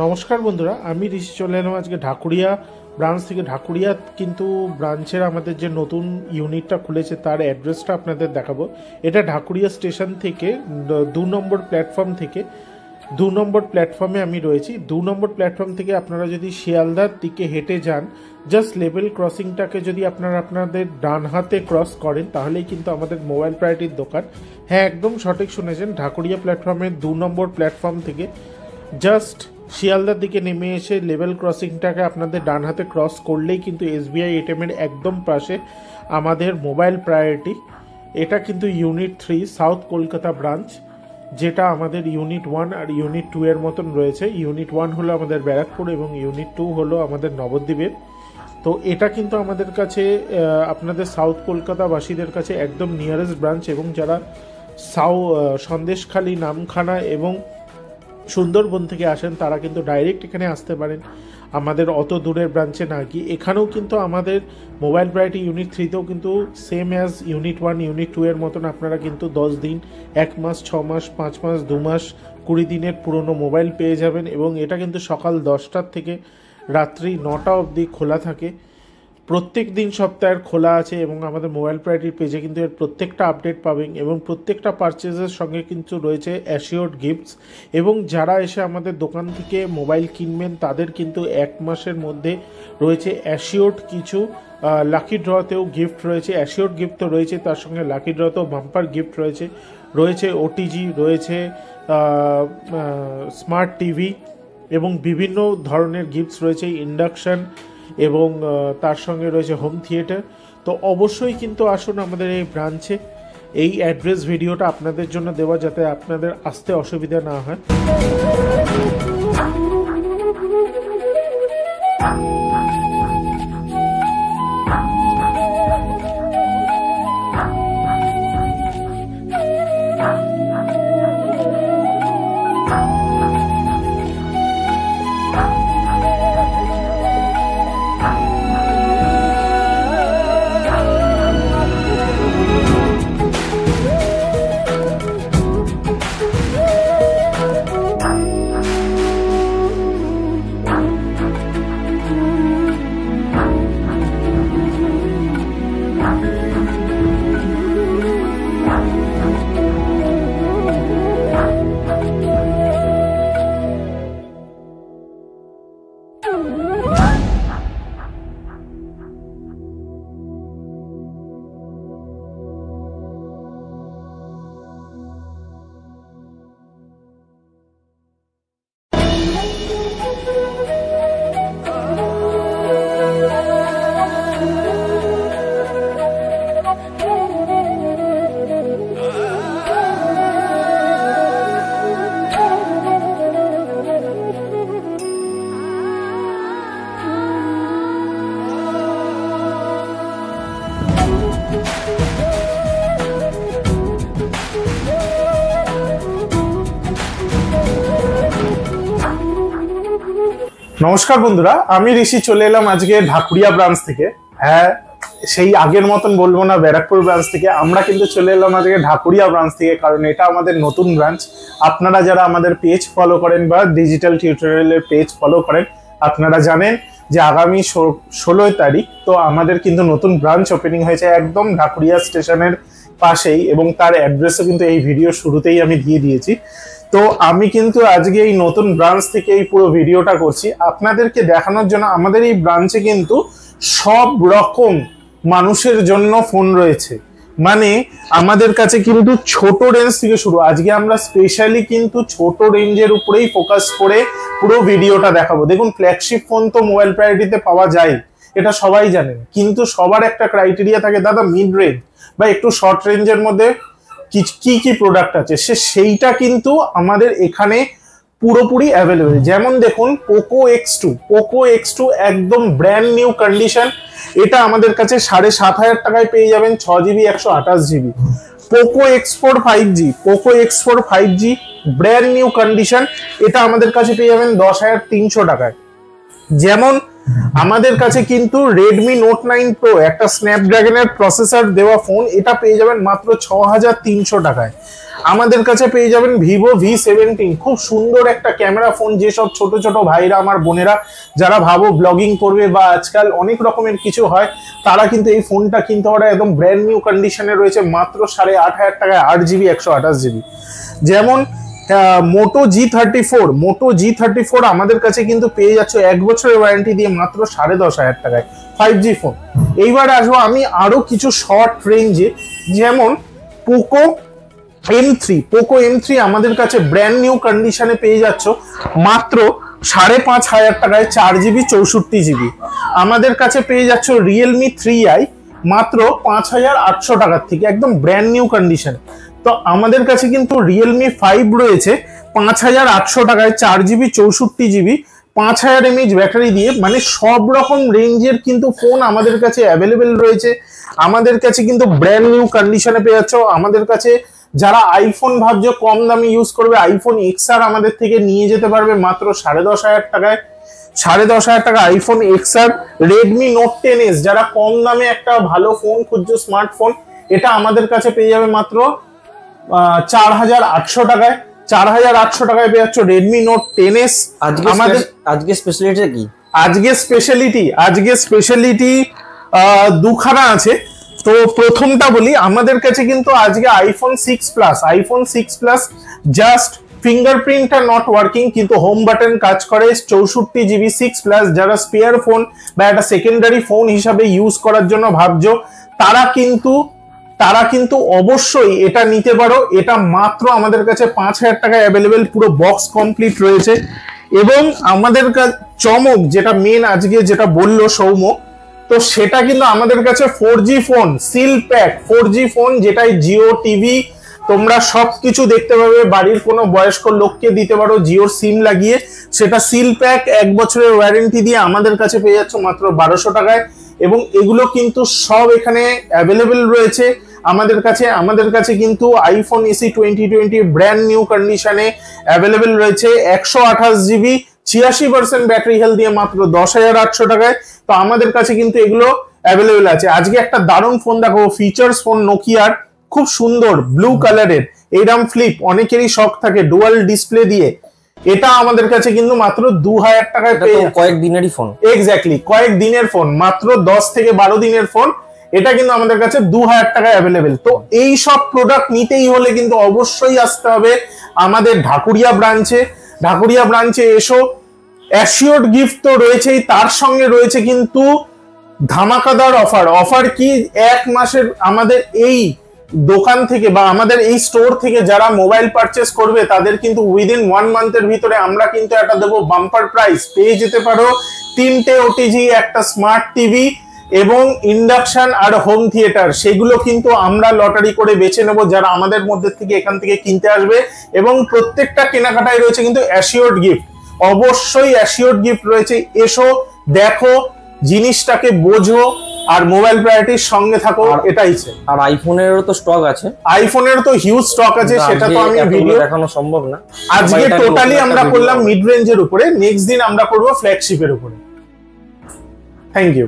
নমস্কার বন্ধুরা, আমি ঋষি চলে এলাম আজকে ঢাকুরিয়া ব্রাঞ্চ থেকে। ঢাকুরিয়া কিন্তু ব্রাঞ্চের আমাদের যে নতুন ইউনিটটা খুলেছে তার অ্যাড্রেসটা আপনাদের দেখাবো। এটা ঢাকুরিয়া স্টেশন থেকে 2 নম্বর প্ল্যাটফর্ম থেকে 2 নম্বর প্ল্যাটফর্মে আমি রয়েছি। 2 নম্বর প্ল্যাটফর্ম থেকে আপনারা যদি শিয়ালদার দিকে হেঁটে যান, জাস্ট লেভেল ক্রসিংটাকে যদি আপনারা আপনাদের ডান হাতে ক্রস করেন তাহলেই কিন্তু আমাদের মোবাইল প্রায়োরিটির দোকান। হ্যাঁ, একদম সঠিক শুনেছেন, ঢাকুরিয়া প্ল্যাটফর্মের 2 নম্বর প্ল্যাটফর্ম থেকে জাস্ট শিয়ালদার দিকে নেমে এসে লেভেল ক্রসিংটাকে আপনাদের ডান হাতে ক্রস করলেই কিন্তু SBI ATM-এর একদম পাশে আমাদের মোবাইল প্রায়োরিটি। এটা কিন্তু ইউনিট 3 সাউথ কলকাতা ব্রাঞ্চ, যেটা আমাদের ইউনিট 1 আর ইউনিট 2 এর মতন রয়েছে। ইউনিট 1 হলো আমাদের ব্যারাকপুর এবং ইউনিট 2 হলো আমাদের নবদ্বীপের। তো এটা কিন্তু আমাদের কাছে আপনাদের সাউথ কলকাতাবাসীদের কাছে একদম নিয়ারেস্ট ব্রাঞ্চ, এবং যারা সন্দেশখালী, নামখানা এবং সুন্দরবন থেকে আসেন তারা কিন্তু ডাইরেক্ট এখানে আসতে পারেন, আমাদের অত দূরের ব্রাঞ্চে না গিয়ে। এখানেও কিন্তু আমাদের মোবাইল প্রায়োরিটি ইউনিট 3তেও কিন্তু সেম অ্যাজ ইউনিট 1 ইউনিট 2 এর মতন আপনারা কিন্তু 10 দিন, 1 মাস, 6 মাস, 5 মাস, 2 মাস, 20 দিনের পুরনো মোবাইল পেয়ে যাবেন। এবং এটা কিন্তু সকাল 10টার থেকে রাত্রি 9টা অবধি খোলা থাকে। প্রত্যেক দিন সপ্তাহের খোলা আছে এবং আমাদের মোবাইল প্রায়োরিটির পেজে কিন্তু এর প্রত্যেকটা আপডেট পাবেন। এবং প্রত্যেকটা পারচেজের সঙ্গে কিন্তু রয়েছে অ্যাসিওর্ড গিফটস। এবং যারা এসে আমাদের দোকান থেকে মোবাইল কিনবেন তাদের কিন্তু 1 মাসের মধ্যে রয়েছে অ্যাসিওর্ড কিছু লাকি ড্রতেও গিফট রয়েছে। অ্যাসিওর্ড গিফট তো রয়েছে, তার সঙ্গে লাকি ড্রতেও বাম্পার গিফট রয়েছে OTG, রয়েছে স্মার্ট টিভি এবং বিভিন্ন ধরনের গিফটস রয়েছে, ইন্ডাকশান, এবং তার সঙ্গে রয়েছে হোম থিয়েটার। তো অবশ্যই কিন্তু আসুন আমাদের এই ব্রাঞ্চে। এই অ্যাড্রেস ভিডিওটা আপনাদের জন্য দেওয়া যাতে আপনাদের আসতে অসুবিধা না হয়। নমস্কার বন্ধুরা, আমি ঋষি চলে এলাম আজকে ঢাকুরিয়া ব্রাঞ্চ থেকে। হ্যাঁ, সেই আগের মতন বলবো না ব্যারাকপুর ব্রাঞ্চ থেকে, আমরা কিন্তু চলে এলাম আজকে ঢাকুরিয়া ব্রাঞ্চ থেকে, কারণ এটা আমাদের নতুন ব্রাঞ্চ। আপনারা যারা আমাদের পেজ ফলো করেন বা ডিজিটাল টিউটোরিয়ালের পেজ ফলো করেন, আপনারা জানেন যে আগামী 16 তারিখ তো আমাদের কিন্তু নতুন ব্রাঞ্চ ওপেনিং হয়েছে একদম ঢাকুরিয়া স্টেশনের পাশেই, এবং তার অ্যাড্রেসও কিন্তু এই ভিডিও শুরুতেই আমি দিয়ে দিয়েছি। তো আমি কিন্তু আজকে এই নতুন ব্রাঞ্চ থেকে এই পুরো ভিডিওটা করছি আপনাদেরকে দেখানোর জন্য। আমাদের এই ব্রাঞ্চে কিন্তু সব রকম মানুষের জন্য ফোন রয়েছে, মানে আমাদের কাছে কিন্তু ছোট রেঞ্জ থেকে শুরু। আজকে আমরা স্পেশালি কিন্তু ছোট রেঞ্জের উপরেই ফোকাস করে পুরো ভিডিওটা দেখাবো। দেখুন, ফ্ল্যাগশিপ ফোন তো মোবাইল প্রায়োরিটিতে পাওয়া যায়, এটা সবাই জানেন, কিন্তু সবার একটা ক্রাইটেরিয়া থাকে, দাদা মিড রেঞ্জ বা একটু শর্ট রেঞ্জের মধ্যে কি কি প্রোডাক্ট আছে, সেইটা কিন্তু আমাদের এখানে পুরোপুরি অ্যাভেলেবেল। যেমন দেখুন, পোকো X2 একদম ব্র্যান্ড নিউ কন্ডিশন। এটা আমাদের কাছে 7,500 টাকায় পেয়ে যাবেন, 6GB 128GB। Poco X4 5G brand new condition, এটা আমাদের কাছে পেয়ে যাবেন 10,300 টাকায়। যেমন আমাদের কাছে কিন্তু Redmi Note 9 Pro একটা স্ন্যাপড্রাগনের প্রসেসর দেওয়া ফোন, এটা পেয়ে যাবেন মাত্র 6300 টাকায়। আমাদের কাছে পেয়ে যাবেন Vivo V17, খুব সুন্দর একটা ক্যামেরা ফোন, যেসব ছোট ছোট ভাইরা আমার বোনেরা যারা ভাবো ব্লগিং করবে বা আজকাল অনেক রকমের কিছু হয়, তারা কিন্তু এই ফোনটা কিনতে পারে। একদম ব্র্যান্ড নিউ কন্ডিশনে রয়েছে মাত্র 8500 টাকায়, 8GB 128GB। যেমন মোটো G34 আমাদের কাছে কিন্তু পেয়ে যাচ্ছে 1 বছরের ওয়ারেন্টি দিয়ে মাত্র 10,500 টাকায়, 5G ফোন। এইবার আসবো আমি আরো কিছু শর্ট রেঞ্জে, যেমন পোকো M3 আমাদের কাছে ব্র্যান্ড নিউ কন্ডিশনে পেয়ে যাচ্ছ মাত্র 5,500 টাকায়, 4GB 64GB। আমাদের কাছে পেয়ে যাচ্ছ Realme 3i মাত্র 5,800 টাকার থেকে, একদম ব্র্যান্ড নিউ কন্ডিশন। তো আমাদের কাছে কিন্তু Realme 5 রয়েছে 5,800 টাকায়, 4GB 64GB, 5000 mAh ব্যাটারি দিয়ে। মানে সব রকম রেঞ্জের কিন্তু ফোন আমাদের কাছে অ্যাভেলেবেল রয়েছে। আমাদের কাছে কিন্তু ব্র্যান্ড নিউ কন্ডিশনে পেয়ে যাচ্ছ। আমাদের কাছে যারা আইফোন ভাবছো কম দামে ইউজ করবে, আইফোন XR আমাদের থেকে নিয়ে যেতে পারবে মাত্র 10,500 টাকায়, 10,500 টাকা iPhone XR। Redmi Note 10s যারা কম দামে একটা ভালো ফোন খুঁজছো, স্মার্টফোন, এটা আমাদের কাছে পেয়ে যাবে মাত্র 4,800 টাকায়। 4,800 টাকায় পেয়ে যাচ্ছ Redmi Note 10s। আমাদের আজকে স্পেশালিটি কি? আজকে স্পেশালিটি দুখানা আছে। তো প্রথমটা বলি, আমাদের কাছে কিন্তু আজকে আইফোন 6 প্লাস জাস্ট ফিঙ্গারপ্রিন্টটা নট ওয়ার্কিং, কিন্তু হোম বাটন কাজ করে, 64GB 6 প্লাস। যারা স্পেয়ার ফোন বা একটা সেকেন্ডারি ফোন হিসাবে ইউজ করার জন্য ভাবছো, তারা কিন্তু অবশ্যই এটা নিতে পারো। এটা মাত্র আমাদের কাছে 5,000 টাকায় অ্যাভেলেবেল, পুরো বক্স কমপ্লিট রয়েছে। এবং আমাদের কাছে চমক যেটা মেন আজকে যেটা বললো সৌম্য, তো সেটা কিন্তু আমাদের কাছে 4G phone, seal pack 4G phone, যেটাই জিও টিভি তোমরা সবকিছু দেখতে পাবে। বাড়ির কোনো বয়স্ক লোককে দিতে পারো জিওর সিম লাগিয়ে, সেটা সিল প্যাক 1 বছরের ওয়ারেন্টি দিয়ে আমাদের কাছে পেয়ে যাচ্ছ মাত্র 1200 টাকায়। এবং এগুলো কিন্তু সব এখানে অ্যাভেলেবেল রয়েছে আমাদের কাছে কিন্তু আইফোন SE 2020 ব্র্যান্ড নিউ কন্ডিশনে অ্যাভেলেবেল রয়েছে, 128GB 86% ব্যাটারি হেলথ দিয়ে মাত্র 10,800 টাকায়। তো আমাদের কাছে কিন্তু এগুলো অ্যাভেলেবেল আছে। আজকে একটা দারুণ ফোন দেখো, ফিচার্স ফোন নোকিয়ার, খুব সুন্দর ব্লু কালারের, এইরকম ফ্লিপ অনেকেরই শখ থাকে ডুয়াল ডিসপ্লে দিয়ে। এটা আমাদের কাছে কিন্তু মাত্র 2,000 টাকায় পেয়ে, কয়েকদিনেরই ফোন, এক্স্যাক্টলি কয়েকদিনের ফোন, মাত্র 10 থেকে 12 দিনের ফোন। এটা কিন্তু আমাদের কাছে 2,000 টাকায় অ্যাভেলেবেল। তো এই সব প্রোডাক্ট নিতেই হলে কিন্তু অবশ্যই আসতে হবে আমাদের ঢাকুরিয়া ব্রাঞ্চে এসো। অ্যাসিওর্ড গিফট তো রয়েছেই, তার সঙ্গে রয়েছে কিন্তু ধামাকাদার অফার কি 1 মাসের আমাদের এই দোকান থেকে বা আমাদের এই স্টোর থেকে যারা মোবাইল পারচেস করবে, তাদের কিন্তু উইদিন 1 মান্থের ভিতরে আমরা কিন্তু একটা দেবো বাম্পার প্রাইস। পেয়ে যেতে পারো 3টে OTG, একটা স্মার্ট টিভি এবং ইন্ডাকশন আর হোম থিয়েটার। সেগুলো কিন্তু আমরা লটারি করে বেছে নেব যারা আমাদের মধ্যে থেকে এখান থেকে কিনতে আসবে। এবং প্রত্যেকটা কেনাকাটায় রয়েছে কিন্তু অ্যাসিওর্ড গিফট, অবশ্যই অ্যাসিওর্ড গিফট রয়েছে। এসো, দেখো, জিনিসটাকে বোঝো, আর মোবাইল প্রায়োরিটির সঙ্গে থাকো, এটাই চাই। আর আইফোনেরও তো স্টক আছে, আইফোনের তো হিউজ স্টক আছে, সেটা তো আমি ভিডিও দেখানো সম্ভব না। আজকে টোটালি আমরা করলাম মিড রেঞ্জের উপরে, নেক্সট দিন আমরা করব ফ্ল্যাগশিপের উপরে। Thank you.